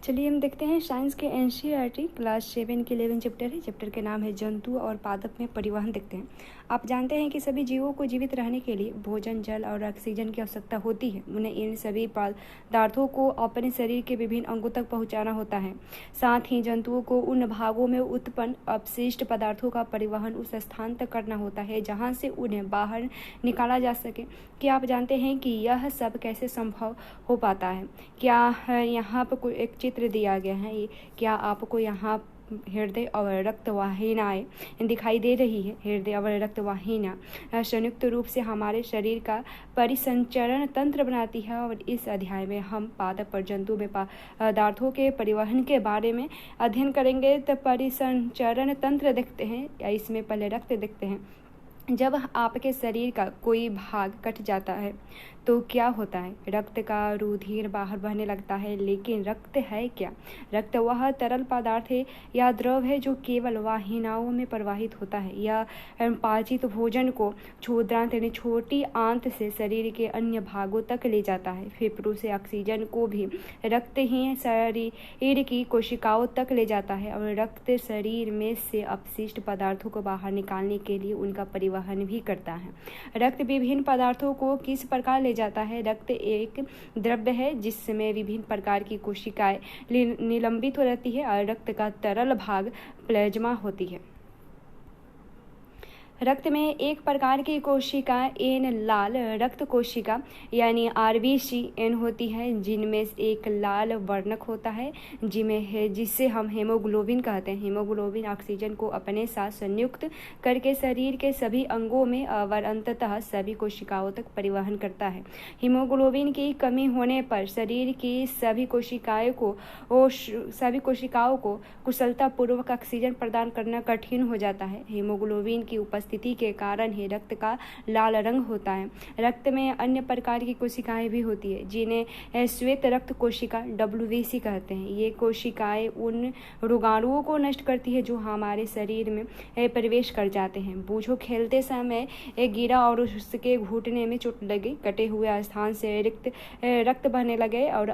चलिए हम देखते हैं साइंस के एनसीईआरटी क्लास 7 के 11 चैप्टर है। चैप्टर के नाम है जंतु और पादप में परिवहन। देखते हैं। आप जानते हैं कि सभी जीवों को जीवित रहने के लिए भोजन, जल और ऑक्सीजन की आवश्यकता होती है। उन्हें इन सभी पदार्थों को अपने शरीर के विभिन्न अंगों तक पहुंचाना होता है। साथ ही जंतुओं को उन भागों में उत्पन्न अपशिष्ट पदार्थों का परिवहन उस स्थान तक करना होता है जहाँ से उन्हें बाहर निकाला जा सके। क्या आप जानते हैं कि यह सब कैसे संभव हो पाता है? क्या यहाँ पर कोई एक चित्र दिया गया है? क्या आपको यहाँ हृदय और रक्त वाहिनियाँ दिखाई दे रही है? हृदय और रक्त वाहिनियाँ संयुक्त रूप से हमारे शरीर का परिसंचरण तंत्र बनाती है। और इस अध्याय में हम पादप और जंतु में पदार्थों के परिवहन के बारे में अध्ययन करेंगे। तो परिसंचरण तंत्र देखते हैं, या इसमें पहले रक्त देखते हैं। जब आपके शरीर का कोई भाग कट जाता है तो क्या होता है? रक्त का रुधिर बाहर बहने लगता है। लेकिन रक्त है क्या? रक्त वह तरल पदार्थ है या द्रव है जो केवल वाहिनियों में प्रवाहित होता है। यह पाचित भोजन को क्षुद्रांत यानी छोटी आंत से शरीर के अन्य भागों तक ले जाता है। फेफड़ों से ऑक्सीजन को भी रक्त ही शरीर की कोशिकाओं तक ले जाता है। और रक्त शरीर में से अपशिष्ट पदार्थों को बाहर निकालने के लिए उनका परिवहन भी करता है। रक्त विभिन्न पदार्थों को किस प्रकार ले जाता है? रक्त एक द्रव्य है जिसमें विभिन्न प्रकार की कोशिकाएं निलंबित हो रहती है और रक्त का तरल भाग प्लाज्मा होती है। रक्त में एक प्रकार की कोशिका एन लाल रक्त कोशिका यानी RBC होती है, जिनमें एक लाल वर्णक होता है जिसे हम हेमोग्लोबिन कहते हैं। हेमोग्लोबिन ऑक्सीजन को अपने साथ संयुक्त करके शरीर के सभी अंगों में और अंततः सभी कोशिकाओं तक परिवहन करता है। हीमोग्लोबिन की कमी होने पर शरीर की सभी कोशिकाओं को कुशलतापूर्वक ऑक्सीजन प्रदान करना कठिन हो जाता है। हीमोग्लोबिन की उपस्थिति के कारण ही रक्त का लाल रंग होता है। रक्त में अन्य प्रकार की कोशिकाएं भी होती है जिन्हें श्वेत रक्त कोशिका WBC कहते हैं। ये कोशिकाएं उन रोगाणुओं को नष्ट करती है जो हमारे शरीर में प्रवेश कर जाते हैं। बूझो खेलते समय गिरा और उसके घुटने में चोट लगी, कटे हुए स्थान से रक्त बहने लगे और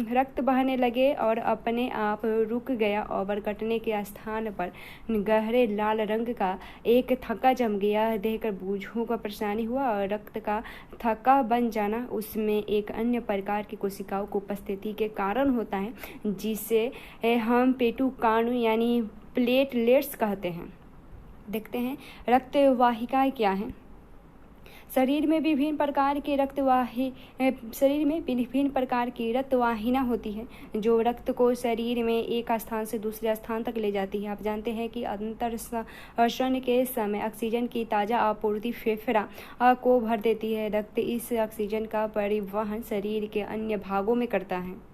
रक्त बहने लगे और अपने आप रुक गया और कटने के स्थान पर गहरे लाल रंग का एक थक्का जम गया। देखकर बूझों को परेशानी हुआ और रक्त का थक्का बन जाना उसमें एक अन्य प्रकार की कोशिकाओं की उपस्थिति के कारण होता है जिसे हम पेटुकाणु यानी प्लेटलेट्स कहते हैं। देखते हैं रक्त वाहिकाएं क्या हैं। शरीर में विभिन्न प्रकार की रक्त वाहिनियाँ होती हैं जो रक्त को शरीर में एक स्थान से दूसरे स्थान तक ले जाती है। आप जानते हैं कि अंतःश्वसन के समय ऑक्सीजन की ताज़ा आपूर्ति फेफड़ा को भर देती है। रक्त इस ऑक्सीजन का परिवहन शरीर के अन्य भागों में करता है।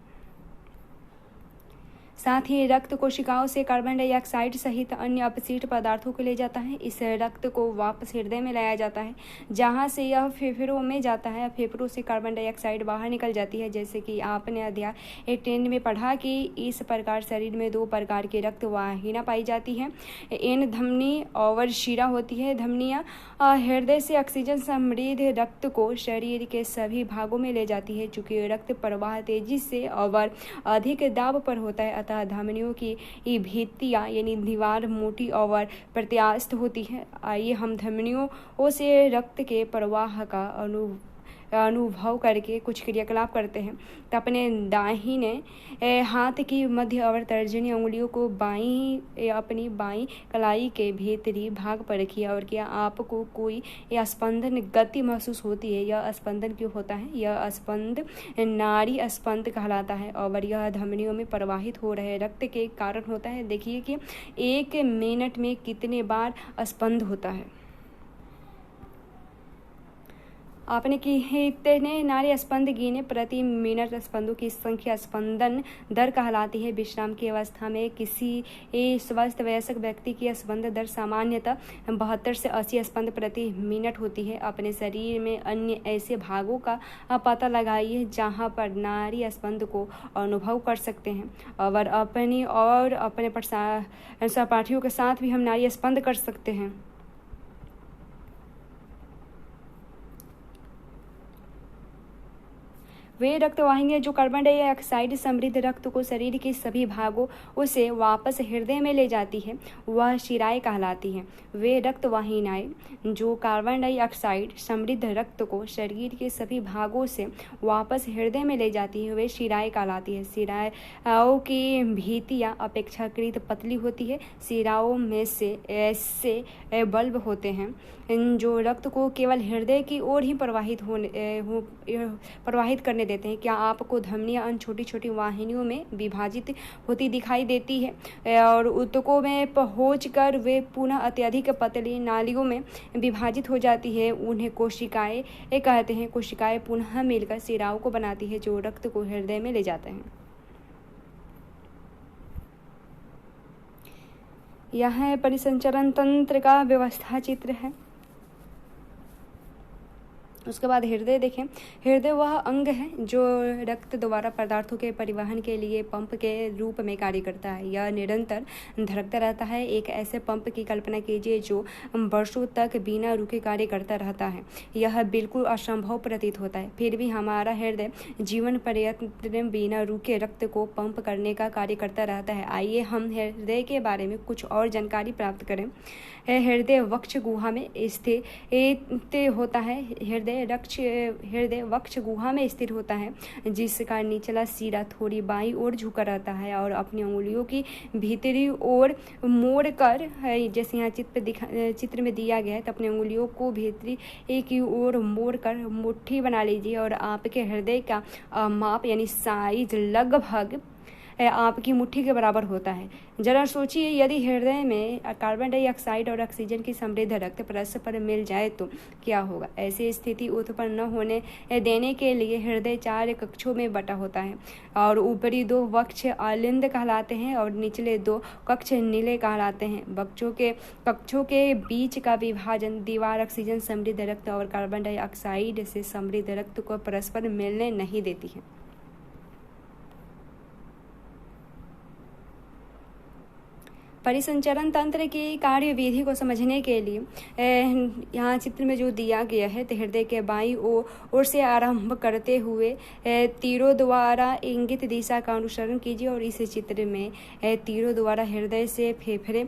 साथ ही रक्त कोशिकाओं से कार्बन डाइऑक्साइड सहित अन्य अपशिष्ट पदार्थों को ले जाता है। इस रक्त को वापस हृदय में लाया जाता है जहां से यह फेफड़ों में जाता है। फेफड़ों से कार्बन डाइऑक्साइड बाहर निकल जाती है। जैसे कि आपने अध्याय 10 में पढ़ा कि इस प्रकार शरीर में 2 प्रकार की रक्त वाहिनियाँ पाई जाती हैं। एन धमनी और शिरा होती है। धमनियाँ हृदय से ऑक्सीजन समृद्ध रक्त को शरीर के सभी भागों में ले जाती है। चूँकि रक्त प्रवाह तेजी से और अधिक दाब पर होता है अतः धमनियों की भित्तियां यानी दीवार मोटी और प्रत्यास्थ होती है। आइए हम धमनियों से रक्त के प्रवाह का अनुभव करके कुछ क्रियाकलाप करते हैं। तो अपने दाहिने हाथ की मध्य और तर्जनी उंगलियों को अपनी बाईं कलाई के भीतरी भाग पर रखिए। और क्या आपको कोई स्पंदन गति महसूस होती है? यह स्पंदन क्यों होता है? यह स्पंद नाड़ी स्पंद कहलाता है और यह धमनियों में प्रवाहित हो रहे रक्त के कारण होता है। देखिए कि 1 मिनट में कितने बार स्पंद होता है। आपने कितने नाड़ी स्पंद गिने? प्रति मिनट स्पंदों की संख्या स्पंदन दर कहलाती है। विश्राम की अवस्था में किसी स्वस्थ वयस्क व्यक्ति की स्पंद दर सामान्यतः 72 से 80 स्पंद प्रति मिनट होती है। अपने शरीर में अन्य ऐसे भागों का पता लगाइए जहां पर नाड़ी स्पंद को अनुभव कर सकते हैं और अपने सहपाठियों के साथ भी हम नाड़ी स्पंद कर सकते हैं। वे रक्तवाहिनियाँ जो कार्बन डाइऑक्साइड समृद्ध रक्त को शरीर के सभी भागों उसे वापस हृदय में ले जाती है वह शिराएं कहलाती हैं। वे रक्तवाहिनियाँ जो कार्बन डाइऑक्साइड समृद्ध रक्त को शरीर के सभी भागों से वापस हृदय में ले जाती है वे शिराएं कहलाती है। शिराओं की भित्तियाँ अपेक्षाकृत पतली होती है। शिराओं में से ऐसे बल्ब होते हैं जो रक्त को केवल हृदय की ओर ही प्रवाहित करने देते हैं। क्या आपको धमनियाँ उन छोटी छोटी वाहिनियों में विभाजित होती दिखाई देती है और ऊतकों में पहुंचकर वे पुनः अत्यधिक पतली नालियों में विभाजित हो जाती है। उन्हें कोशिकाएं कहते हैं। कोशिकाएं पुनः मिलकर शिराओं को बनाती है जो रक्त को हृदय में ले जाते हैं। यह परिसंचरण तंत्र का व्यवस्था चित्र है। उसके बाद हृदय देखें। हृदय वह अंग है जो रक्त द्वारा पदार्थों के परिवहन के लिए पंप के रूप में कार्य करता है। यह निरंतर धड़कता रहता है। एक ऐसे पंप की कल्पना कीजिए जो वर्षों तक बिना रुके कार्य करता रहता है। यह बिल्कुल असंभव प्रतीत होता है, फिर भी हमारा हृदय जीवन पर्यंत बिना रुके रक्त को पंप करने का कार्य करता रहता है। आइए हम हृदय के बारे में कुछ और जानकारी प्राप्त करें। हृदय वक्ष गुहा में स्थित होता है। हृदय वक्ष गुहा में स्थिर होता है जिसका निचला सिरा थोड़ी बाईं ओर झुका रहता है और अपनी उंगलियों की भीतरी ओर मोड़ कर, जैसे यहाँ चित्र में दिया गया है, तो अपनी उंगलियों को भीतरी की ओर मोड़ कर मुट्ठी बना लीजिए और आपके हृदय का माप यानी साइज लगभग आपकी मुट्ठी के बराबर होता है। जरा सोचिए, यदि हृदय में कार्बन डाइऑक्साइड और ऑक्सीजन की समृद्ध रक्त परस्पर मिल जाए तो क्या होगा। ऐसी स्थिति उत्पन्न न होने देने के लिए हृदय 4 कक्षों में बटा होता है और ऊपरी 2 वक्ष आलिंद कहलाते हैं और निचले 2 कक्ष नीले कहलाते हैं। कक्षों के बीच का विभाजन दीवार ऑक्सीजन समृद्ध रक्त और कार्बन डाइऑक्साइड से समृद्ध रक्त को परस्पर मिलने नहीं देती है। परिसंचरण तंत्र की कार्यविधि को समझने के लिए यहाँ चित्र में जो दिया गया है, तो हृदय के बाईं ओर से आरंभ करते हुए तीरों द्वारा इंगित दिशा का अनुसरण कीजिए और इस चित्र में तीरों द्वारा हृदय से फेफड़े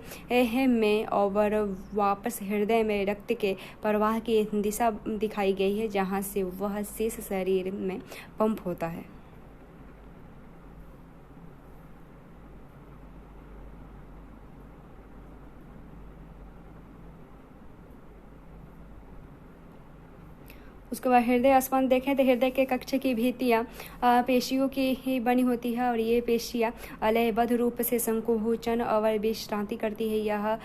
में और वापस हृदय में रक्त के प्रवाह की दिशा दिखाई गई है जहाँ से वह शेष शरीर में पंप होता है। उसके बाद हृदय स्पंद देखें तो हृदय के कक्ष की भित्तियाँ पेशियों की ही बनी होती है और ये पेशियाँ लयबद्ध रूप से संकुचन और विश्रांति करती है। यह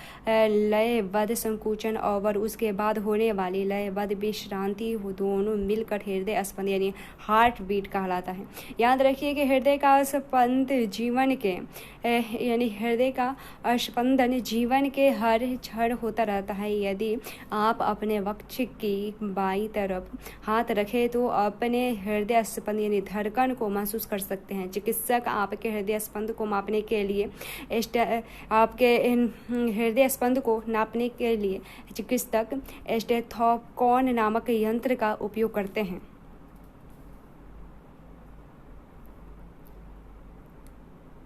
लयबद्ध संकुचन और उसके बाद होने वाली लयबद्ध विश्रांति दोनों मिलकर हृदय स्पंद यानी हार्ट बीट कहलाता है। याद रखिए कि हृदय का स्पंद जीवन के यानी हृदय का स्पंदन जीवन के हर क्षण होता रहता है। यदि आप अपने वक्ष की बाईं तरफ हाथ रखें तो अपने हृदय स्पंद यानी धड़कन को महसूस कर सकते हैं। चिकित्सक आपके हृदय स्पंद को मापने के लिए आपके हृदय स्पंद को नापने के लिए चिकित्सक स्टेथोस्कोप नामक यंत्र का उपयोग करते हैं।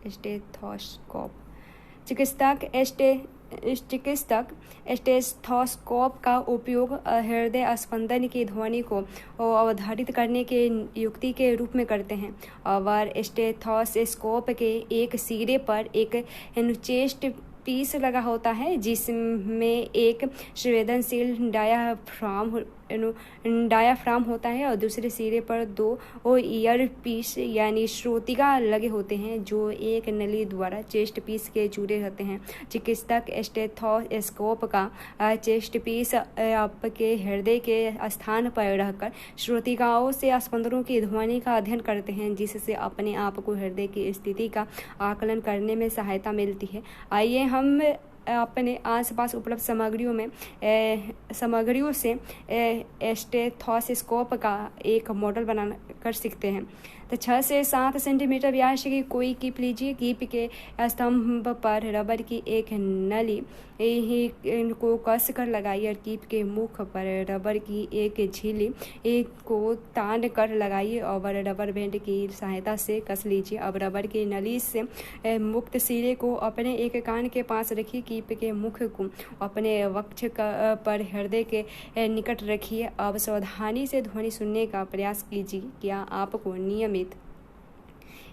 स्टेथोस्कोप चिकित्सक स्टेथोस्कोप का उपयोग हृदय स्पंदन की ध्वनि को अवधारित करने के युक्ति के रूप में करते हैं और स्टेथोस्कोप के एक सिरे पर एक चेस्ट पीस लगा होता है जिसमें एक संवेदनशील डायाफ्राम होता है और दूसरे सिरे पर 2 ईयर पीस यानी श्रोतिका लगे होते हैं जो एक नली द्वारा चेस्ट पीस के जुड़े रहते हैं। चिकित्सक स्टेथोस्कोप का चेस्ट पीस आपके हृदय के स्थान पर रहकर श्रोतिकाओं से स्पंदनों की ध्वनि का अध्ययन करते हैं जिससे अपने आप को हृदय की स्थिति का आकलन करने में सहायता मिलती है। आइए हम अपने आसपास उपलब्ध सामग्रियों से स्टेथोस्कोप का एक मॉडल बना कर सीखते हैं। तो 6 से 7 सेंटीमीटर व्यास की कोई कीप लीजिए। कीप के स्तंभ पर रबर की एक नली को कस कर लगाइए और कीप के मुख पर रबर की एक झिल्ली को तान कर लगाइए और रबर बैंड की सहायता से कस लीजिए। अब रबर की नली से मुक्त सिरे को अपने एक कान के पास रखिए। कीप के मुख को अपने वक्ष पर हृदय के निकट रखिए। अब सावधानी से ध्वनि सुनने का प्रयास कीजिए। क्या आपको नियमित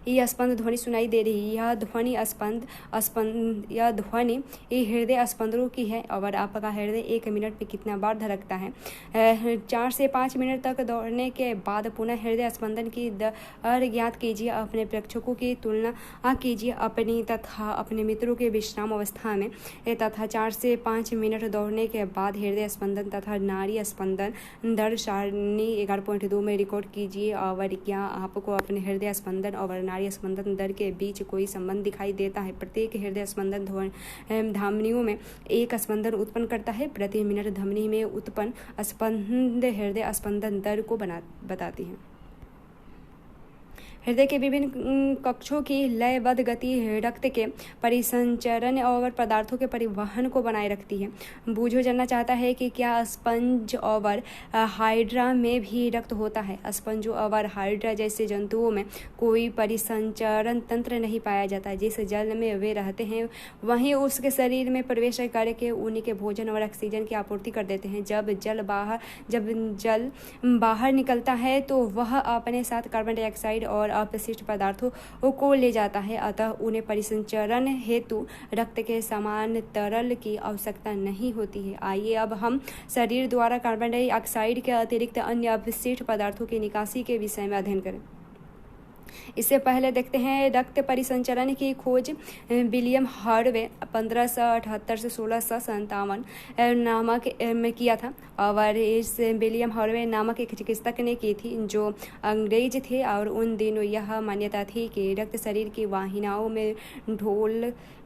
यह स्पंद ध्वनि सुनाई दे रही है? यह ध्वनि हृदय स्पंदनों की है। और आपका हृदय 1 मिनट में कितना बार धड़कता है? 4 से 5 मिनट तक दौड़ने के बाद पुनः हृदय स्पंदन की दर ज्ञात कीजिए। अपने प्रेक्षकों की तुलना कीजिए अपनी तथा अपने मित्रों के विश्राम अवस्था में तथा 4 से 5 मिनट दौड़ने के बाद हृदय स्पंदन तथा नाड़ी स्पंदन दर सारणी 11.2 में रिकॉर्ड कीजिए। और क्या आपको अपने हृदय स्पंदन और नाड़ी स्पंदन दर के बीच कोई संबंध दिखाई देता है? प्रत्येक हृदय स्पंदन धमनियों में एक स्पंदन उत्पन्न करता है। प्रति मिनट धमनी में उत्पन्न स्पंद हृदय स्पंदन दर को बताती है। हृदय के विभिन्न कक्षों की लयबद्ध गति रक्त के परिसंचरण और पदार्थों के परिवहन को बनाए रखती है। बूझो जानना चाहता है कि क्या स्पंज और हाइड्रा में भी रक्त होता है? स्पंज और हाइड्रा जैसे जंतुओं में कोई परिसंचरण तंत्र नहीं पाया जाता। जिस जल में वे रहते हैं वहीं उसके शरीर में प्रवेश करके उनके भोजन और ऑक्सीजन की आपूर्ति कर देते हैं। जब जल बाहर निकलता है तो वह अपने साथ कार्बन डाइऑक्साइड और अपशिष्ट पदार्थों को ले जाता है। अतः उन्हें परिसंचरण हेतु रक्त के समान तरल की आवश्यकता नहीं होती है। आइए अब हम शरीर द्वारा कार्बन डाइऑक्साइड के अतिरिक्त अन्य अपशिष्ट पदार्थों की निकासी के विषय में अध्ययन करें। इससे पहले देखते हैं रक्त परिसंचरण की खोज विलियम हार्वे 1578 से 1657 नामक में किया था। और इस विलियम हार्वे नामक एक चिकित्सक ने की थी जो अंग्रेज थे। और उन दिनों यह मान्यता थी कि रक्त शरीर की वाहिनियों में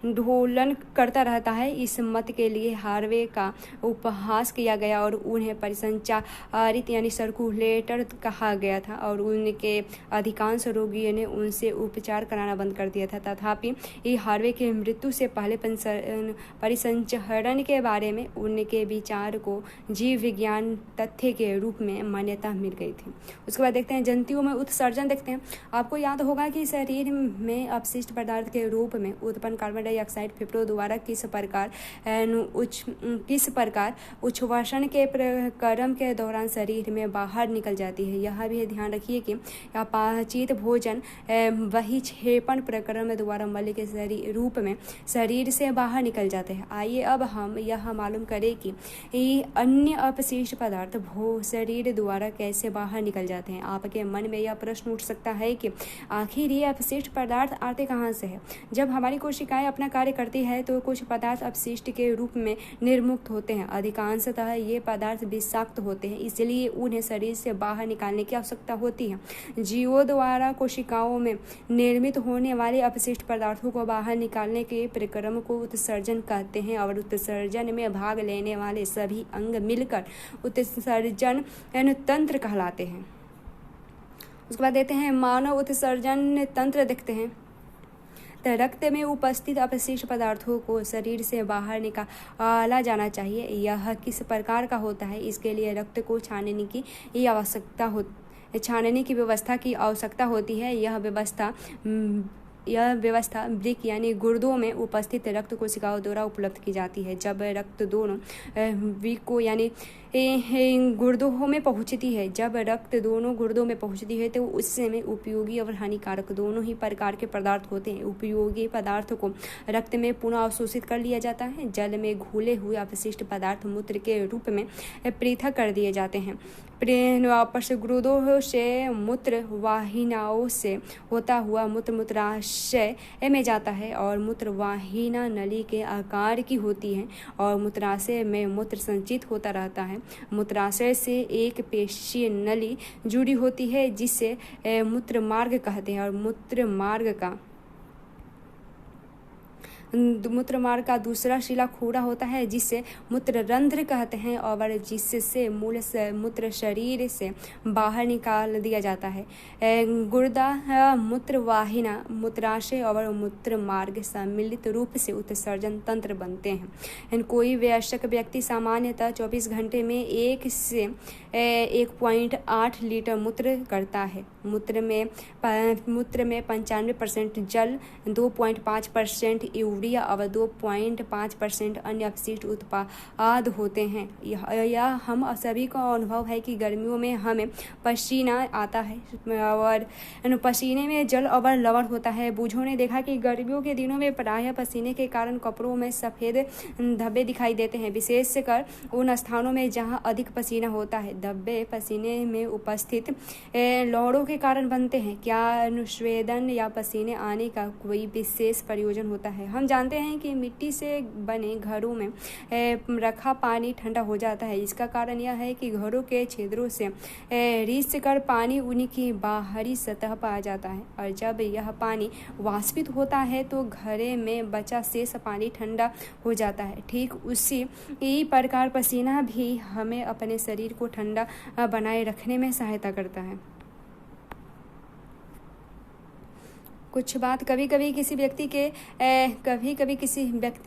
ढोलन करता रहता है। इस मत के लिए हार्वे का उपहास किया गया और उन्हें परिसंचारित यानी सर्कुलेटर कहा गया था। और उनके अधिकांश रोगियों ने उनसे उपचार कराना बंद कर दिया था। तथापि हार्वे की मृत्यु से पहले परिसंचरण के बारे में उनके विचार को जीव विज्ञान तथ्य के रूप में मान्यता मिल गई थी। उसके बाद देखते हैं जंतुओं में उत्सर्जन। देखते हैं, आपको याद होगा कि शरीर में अपशिष्ट पदार्थ के रूप में उत्पन्न कार्बन डाइऑक्साइड फेफड़ों द्वारा किस प्रकार उच्छ्वासन के क्रम के दौरान शरीर में बाहर निकल जाती है। यह भी ध्यान रखिए कि अपाचित भोजन बहिक्षेपण प्रक्रम द्वारा मल के रूप में शरीर से बाहर निकल जाते हैं। आइए अब हम यह मालूम करें कि अन्य अपशिष्ट पदार्थ शरीर द्वारा कैसे बाहर निकल जाते हैं। आपके मन में यह प्रश्न उठ सकता है कि आखिर ये अपशिष्ट पदार्थ आते कहाँ से है? जब हमारी कोशिकाएं अपना कार्य करती है तो कुछ पदार्थ अपशिष्ट के रूप में निर्मुक्त होते हैं। अधिकांशतः ये पदार्थ विषाक्त होते हैं, इसलिए उन्हें शरीर से बाहर निकालने की आवश्यकता होती है। जीवों द्वारा कोशिकाओं में निर्मित होने वाले अपशिष्ट पदार्थों को बाहर निकालने के प्रक्रम को उत्सर्जन कहते हैं। और उत्सर्जन में भाग लेने वाले सभी अंग मिलकर उत्सर्जन तंत्र कहलाते हैं। उसके बाद देते हैं मानव उत्सर्जन तंत्र। देखते हैं तो रक्त में उपस्थित अपशिष्ट पदार्थों को शरीर से बाहर निकाला जाना चाहिए। यह किस प्रकार का होता है? इसके लिए रक्त को छानने की व्यवस्था की आवश्यकता होती है। यह व्यवस्था वृक्क यानी गुर्दों में उपस्थित रक्त कोशिकाओं द्वारा उपलब्ध की जाती है। जब रक्त दोनों वृक्कों यानी गुर्दों में पहुंचती है तो उसमें उपयोगी और हानिकारक दोनों ही प्रकार के पदार्थ होते हैं। उपयोगी पदार्थ को रक्त में पुनः अवशोषित कर लिया जाता है। जल में घुले हुए अपशिष्ट पदार्थ मूत्र के रूप में पृथक कर दिए जाते हैं। वापस गुर्दों से मूत्र वाहिनियों से होता हुआ मूत्राशय में जाता है। और मूत्र वाहिना नली के आकार की होती है और मूत्राशय में मूत्र संचित होता रहता है। मूत्राशय से एक पेशीय नली जुड़ी होती है जिसे मूत्र मार्ग कहते हैं। और मूत्र मार्ग का मूत्र मार्ग का दूसरा शिला खोरा होता है जिसे मूत्र रंध्र कहते हैं और जिससे मूत्र शरीर से बाहर निकाल दिया जाता है। गुर्दा, मूत्रवाहिना, मूत्राशय और मूत्र मार्ग सम्मिलित रूप से उत्सर्जन तंत्र बनते हैं। कोई वयस्क व्यक्ति सामान्यतः 24 घंटे में 1 से 1.8 लीटर मूत्र करता है। मूत्र में 95% जल, 2.5% यूरिया और 2.5% अन्य अपशिष्ट उत्पाद होते हैं। यह हम सभी का अनुभव है कि गर्मियों में हमें पसीना आता है और पसीने में जल और लवण होता है। बूढ़ों ने देखा कि गर्मियों के दिनों में प्रायः पसीने के कारण कपड़ों में सफ़ेद धब्बे दिखाई देते हैं, विशेषकर उन स्थानों में जहां अधिक पसीना होता है। धब्बे पसीने में उपस्थित लवणों के कारण बनते हैं। क्या अनुस्वेदन या पसीने आने का कोई विशेष प्रयोजन होता है? हम जानते हैं कि मिट्टी से बने घरों में रखा पानी ठंडा हो जाता है। इसका कारण यह है कि घरों के छिद्रों से रिस कर पानी उनकी बाहरी सतह पर आ जाता है और जब यह पानी वाष्पित होता है तो घरे में बचा शेष पानी ठंडा हो जाता है। ठीक उसी प्रकार पसीना भी हमें अपने शरीर को ठंडा बनाए रखने में सहायता करता है। कुछ बात कभी कभी किसी व्यक्ति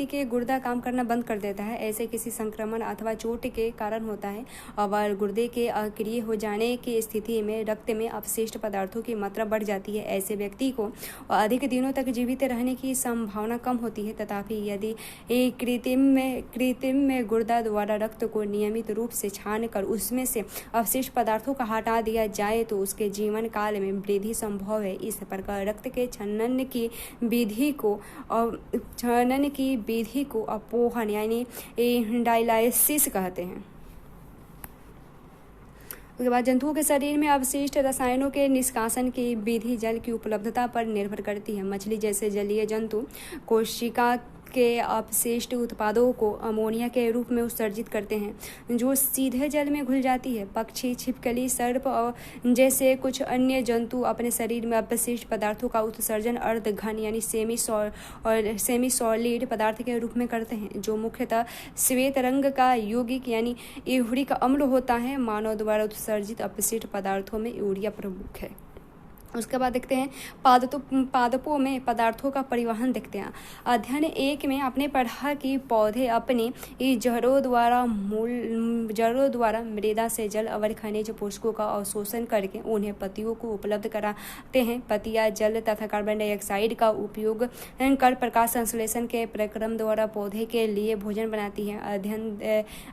के गुर्दा काम करना बंद कर देता है। ऐसे किसी संक्रमण अथवा चोट के कारण होता है और गुर्दे के अक्रिय हो जाने की स्थिति में रक्त में अपशिष्ट पदार्थों की मात्रा बढ़ जाती है। ऐसे व्यक्ति को अधिक दिनों तक जीवित रहने की संभावना कम होती है। तथापि यदि कृत्रिम में गुर्दा द्वारा रक्त को नियमित रूप से छान कर उसमें से अपशिष्ट पदार्थों का हटा दिया जाए तो उसके जीवन काल में वृद्धि संभव है। इस प्रकार रक्त के छनन की विधि को अपोहन यानी डायलाइसिस कहते हैं। उसके बाद जंतुओं के शरीर में अवशिष्ट रसायनों के निष्कासन की विधि जल की उपलब्धता पर निर्भर करती है। मछली जैसे जलीय जंतु कोशिका के अपशिष्ट उत्पादों को अमोनिया के रूप में उत्सर्जित करते हैं जो सीधे जल में घुल जाती है। पक्षी, छिपकली, सर्प और जैसे कुछ अन्य जंतु अपने शरीर में अपशिष्ट पदार्थों का उत्सर्जन अर्ध घन यानी सेमी सॉलिड पदार्थ के रूप में करते हैं जो मुख्यतः श्वेत रंग का यौगिक यानी यूरिक अम्ल होता है। मानव द्वारा उत्सर्जित अपशिष्ट पदार्थों में यूरिया प्रमुख है। उसके बाद देखते हैं पादपों में पदार्थों का परिवहन देखते हैं। अध्ययन 1 में आपने पढ़ा कि पौधे अपनी जड़ों द्वारा मृदा से जल और खनिज पोषकों का अवशोषण करके उन्हें पत्तियों को उपलब्ध कराते हैं। पत्तियां जल तथा कार्बन डाइऑक्साइड का उपयोग कर प्रकाश संश्लेषण के प्रक्रम द्वारा पौधे के लिए भोजन बनाती हैं।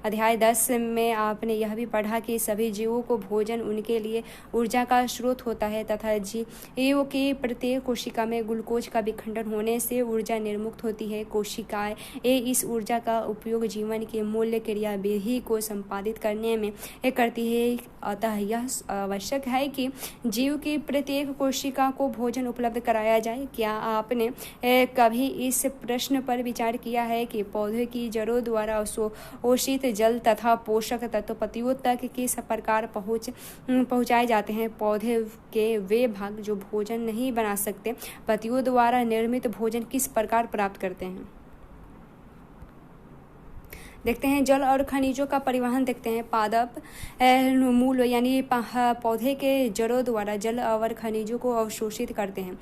अध्याय 10 में आपने यह भी पढ़ा कि सभी जीवों को भोजन उनके लिए ऊर्जा का स्रोत होता है तथा जीव की प्रत्येक कोशिका में ग्लूकोज का विखंडन होने से ऊर्जा निर्मुक्त होती है। कोशिकाएं इस ऊर्जा का उपयोग जीवन की मूल क्रियाविधि को संपादित करने में करती है। अतः यह आवश्यक है कि जीव की प्रत्येक कोशिका को भोजन उपलब्ध कराया जाए। क्या आपने कभी इस प्रश्न पर विचार किया है कि पौधे की जड़ों द्वारा अवशोषित जल तथा पोषक तत्व पत्तियों तक किस प्रकार पहुँचाए जाते हैं? पौधे के वे भाग जो भोजन नहीं बना सकते पत्तियों द्वारा निर्मित भोजन किस प्रकार प्राप्त करते हैं? देखते हैं जल और खनिजों का परिवहन देखते हैं। पादप मूल यानी पौधे के जड़ों द्वारा जल और खनिजों को अवशोषित करते हैं।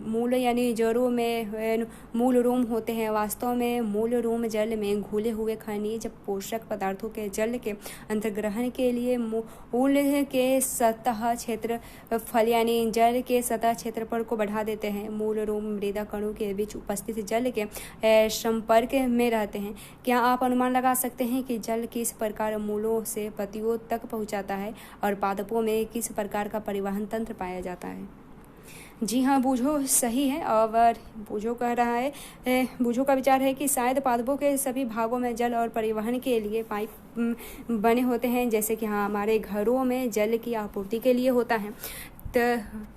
मूल यानी जड़ों में मूल रोम होते हैं। वास्तव में मूल रोम जल में घुले हुए खनिज पोषक पदार्थों के जल के अंतर्ग्रहण के लिए मूल के सतह क्षेत्र फल यानी जल के सतह क्षेत्रफल को बढ़ा देते हैं। मूल रोम मृदा कणों के बीच उपस्थित जल के संपर्क में रहते हैं। क्या आप अनुमान लगा सकते हैं कि जल किस प्रकार मूलों से पत्तियों तक पहुंचाता है और पादपों में किस प्रकार का परिवहन तंत्र पाया जाता है? जी हाँ, बूझो सही है। और बूझो कह रहा है, बूझो का विचार है कि शायद पादपों के सभी भागों में जल और परिवहन के लिए पाइप बने होते हैं, जैसे कि हाँ हमारे घरों में जल की आपूर्ति के लिए होता है।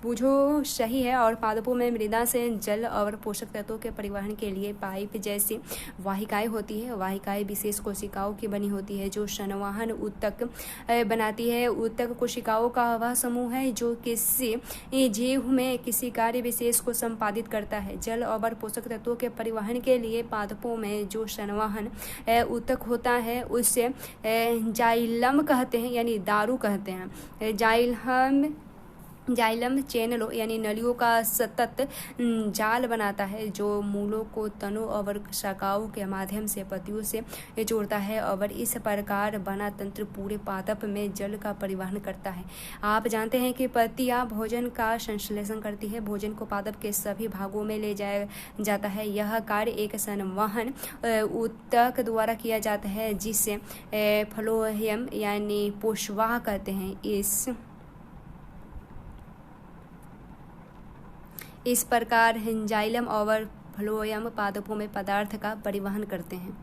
बूझो सही है। और पादपों में मृदा से जल और पोषक तत्वों के परिवहन के लिए पाइप जैसी वाहिकाएं होती है। वाहिकाएं विशेष कोशिकाओं की बनी होती है जो संवहन ऊतक बनाती है। ऊतक कोशिकाओं का वह समूह है जो किसी जीव में किसी कार्य विशेष को संपादित करता है। जल और पोषक तत्वों के परिवहन के लिए पादपों में जो संवहन ऊतक होता है उससे जाइलम कहते हैं, यानी दारू कहते हैं। जाइलम चैनलों यानी नलियों का सतत जाल बनाता है जो मूलों को तनों और शाखाओं के माध्यम से पत्तियों से जोड़ता है और इस प्रकार बना तंत्र पूरे पादप में जल का परिवहन करता है। आप जानते हैं कि पत्तियां भोजन का संश्लेषण करती है। भोजन को पादप के सभी भागों में ले जाया जाता है। यह कार्य एक संवहन ऊतक द्वारा किया जाता है जिसे फ्लोएम यानी पोषवाह कहते हैं। इस प्रकार जाइलम और फ्लोएम पादपों में पदार्थ का परिवहन करते हैं।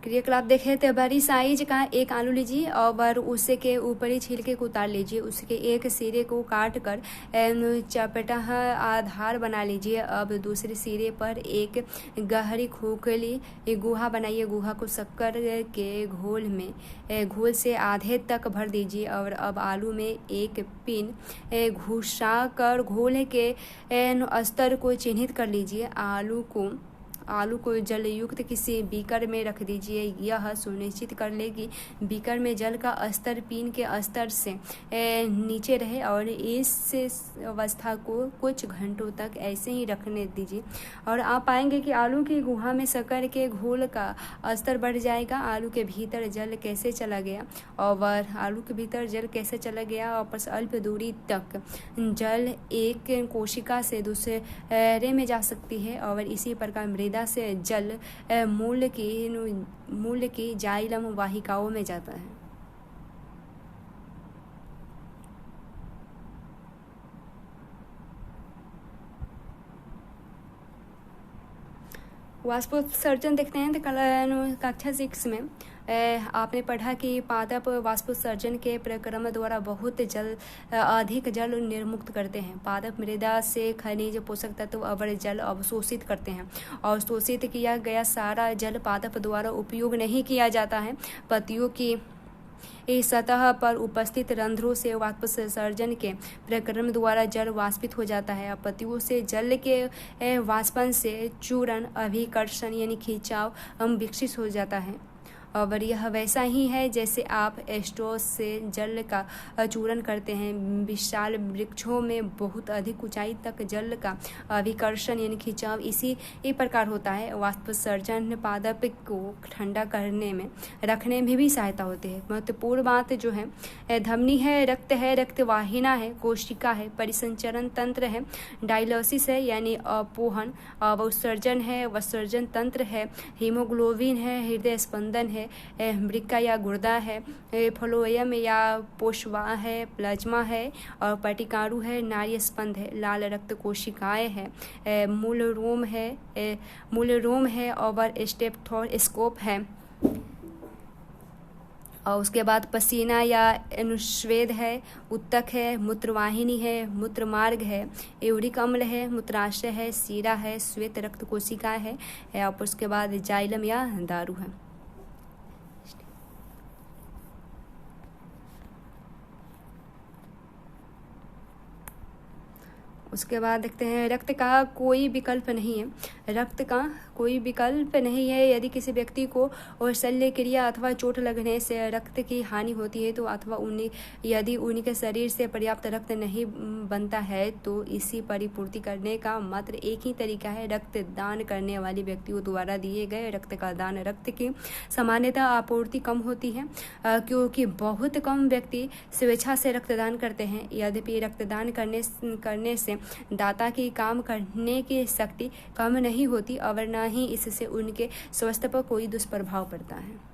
क्रियाकलाप देखें तो बड़ी साइज का एक आलू लीजिए और उसके ऊपरी छिलके को उतार लीजिए। उसके एक सिरे को काट कर चपटा आधार बना लीजिए। अब दूसरे सिरे पर एक गहरी खोखली गुहा बनाइए। गुहा को शक्कर के घोल से आधे तक भर दीजिए और अब आलू में एक पिन घुसा कर घोल के स्तर को चिन्हित कर लीजिए। आलू को जलयुक्त किसी बीकर में रख दीजिए। यह सुनिश्चित कर ले कि बीकर में जल का स्तर पिन के स्तर से नीचे रहे और इस अवस्था को कुछ घंटों तक ऐसे ही रखने दीजिए और आप पाएंगे कि आलू की गुहा में शक्कर के घोल का स्तर बढ़ जाएगा। आलू के भीतर जल कैसे चला गया और आलू के भीतर जल कैसे चला गया और अल्प दूरी तक जल एक कोशिका से दूसरे में जा सकती है और इसी प्रकार मृदा से जल मूल की जाइलम वाहिकाओं में जाता है। वाष्पोत्सर्जन देखते हैं तो कक्षा 6 में आपने पढ़ा कि पादप वाष्पोत्सर्जन के प्रक्रम द्वारा बहुत अधिक जल निर्मुक्त करते हैं। पादप मृदा से खनिज पोषक तत्व और जल अवशोषित करते हैं और शोषित किया गया सारा जल पादप द्वारा उपयोग नहीं किया जाता है। पत्तियों की इस सतह पर उपस्थित रंध्रों से वाष्पोत्सर्जन के प्रक्रम द्वारा जल वाष्पित हो जाता है। पत्तियों से जल के वाष्पन से चूरण अभिकर्षण यानी खिंचाव विकसित हो जाता है और यह वैसा ही है जैसे आप स्ट्रॉ से जल का चूरण करते हैं। विशाल वृक्षों में बहुत अधिक ऊंचाई तक जल का अभिकर्षण यानी खिंचाव इसी प्रकार होता है। वाष्पोत्सर्जन पादप को ठंडा करने में रखने में भी सहायता होती है। महत्वपूर्ण बात जो है धमनी है, रक्तवाहिना है, कोशिका है, परिसंचरण तंत्र है, डायलिसिस है यानी अपोहन, अवसर्जन है, विसर्जन तंत्र है, हीमोग्लोबिन है, हृदय स्पंदन है, वृक्का या गुर्दा है, फ्लोएम या पोषवाह है, प्लाज्मा है और पटिकारू है, नाड़ी स्पंद है, लाल रक्त कोशिकाएं है, मूल रोम है और स्टेथोस्कोप है और उसके बाद पसीना या अनुस्वेद है, उत्तक है, मूत्रवाहिनी है, मूत्रमार्ग है, यूरिक अम्ल है, मूत्राशय है, सीरा है, श्वेत रक्त कोशिका है और उसके बाद जाइलम या दारू है। उसके बाद देखते हैं रक्त का कोई विकल्प नहीं है। रक्त का कोई विकल्प नहीं है। यदि किसी व्यक्ति को और शल्य क्रिया अथवा चोट लगने से रक्त की हानि होती है तो अथवा यदि उनके शरीर से पर्याप्त रक्त नहीं बनता है तो इसी परिपूर्ति करने का मात्र एक ही तरीका है, रक्त दान करने वाले व्यक्तियों द्वारा दिए गए रक्त का दान। रक्त की सामान्यतः आपूर्ति कम होती है क्योंकि बहुत कम व्यक्ति स्वेच्छा से रक्तदान करते हैं। यद्यपि रक्तदान करने से दाता की काम करने की शक्ति कम नहीं होती और न ही इससे उनके स्वास्थ्य पर कोई दुष्प्रभाव पड़ता है।